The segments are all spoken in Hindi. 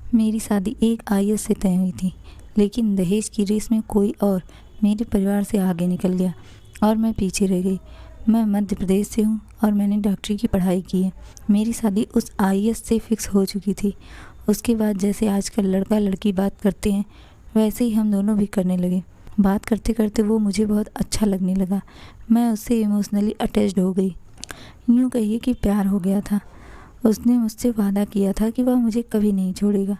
मेरी शादी एक आईएएस से तय हुई थी, लेकिन दहेज की रेस में कोई और मेरे परिवार से आगे निकल गया और मैं पीछे रह गई। मैं मध्य प्रदेश से हूँ और मैंने डॉक्टरी की पढ़ाई की है। मेरी शादी उस आईएएस से फिक्स हो चुकी थी। उसके बाद जैसे आजकल लड़का लड़की बात करते हैं, वैसे ही हम दोनों भी करने लगे। बात करते करते वो मुझे बहुत अच्छा लगने लगा। मैं उससे इमोशनली अटैच्ड हो गई। यूँ कहिए कि प्यार हो गया था। उसने मुझसे वादा किया था कि वह मुझे कभी नहीं छोड़ेगा।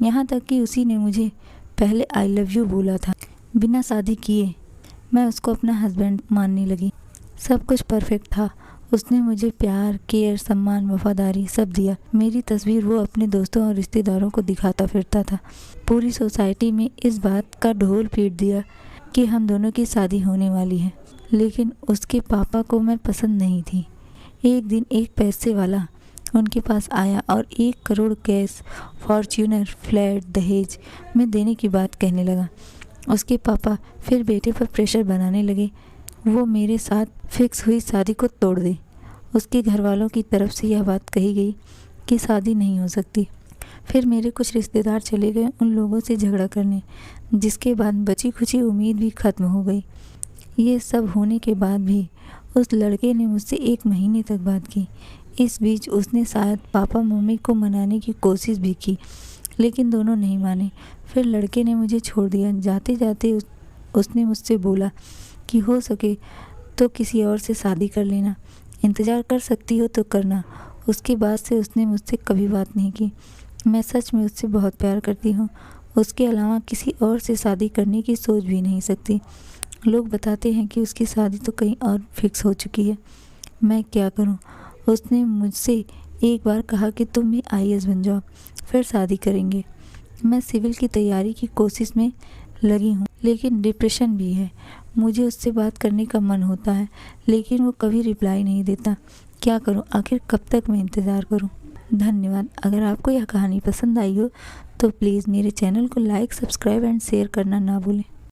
यहाँ तक कि उसी ने मुझे पहले आई लव यू बोला था। बिना शादी किए मैं उसको अपना हस्बैंड मानने लगी। सब कुछ परफेक्ट था। उसने मुझे प्यार, केयर, सम्मान, वफादारी सब दिया। मेरी तस्वीर वो अपने दोस्तों और रिश्तेदारों को दिखाता फिरता था। पूरी सोसाइटी में इस बात का ढोल पीट दिया कि हम दोनों की शादी होने वाली है। लेकिन उसके पापा को मैं पसंद नहीं थी। एक दिन एक पैसे वाला उनके पास आया और 1 करोड़ कैश, फॉर्च्यूनर, फ्लैट दहेज में देने की बात कहने लगा। उसके पापा फिर बेटे पर प्रेशर बनाने लगे, वो मेरे साथ फिक्स हुई शादी को तोड़ दे। उसके घर वालों की तरफ से यह बात कही गई कि शादी नहीं हो सकती। फिर मेरे कुछ रिश्तेदार चले गए उन लोगों से झगड़ा करने, जिसके बाद बची खुची उम्मीद भी ख़त्म हो गई। ये सब होने के बाद भी उस लड़के ने मुझसे 1 महीने तक बात की। इस बीच उसने शायद पापा मम्मी को मनाने की कोशिश भी की, लेकिन दोनों नहीं माने। फिर लड़के ने मुझे छोड़ दिया। जाते जाते उसने मुझसे बोला कि हो सके तो किसी और से शादी कर लेना, इंतज़ार कर सकती हो तो करना। उसके बाद से उसने मुझसे कभी बात नहीं की। मैं सच में उससे बहुत प्यार करती हूँ। उसके अलावा किसी और से शादी करने की सोच भी नहीं सकती। लोग बताते हैं कि उसकी शादी तो कहीं और फिक्स हो चुकी है। मैं क्या करूँ? उसने मुझसे एक बार कहा कि तुम भी आईएएस बन जाओ, फिर शादी करेंगे। मैं सिविल की तैयारी की कोशिश में लगी हूँ, लेकिन डिप्रेशन भी है। मुझे उससे बात करने का मन होता है, लेकिन वो कभी रिप्लाई नहीं देता। क्या करूँ? आखिर कब तक मैं इंतज़ार करूँ? धन्यवाद। अगर आपको यह कहानी पसंद आई हो तो प्लीज़ मेरे चैनल को लाइक, सब्सक्राइब एंड शेयर करना ना भूलें।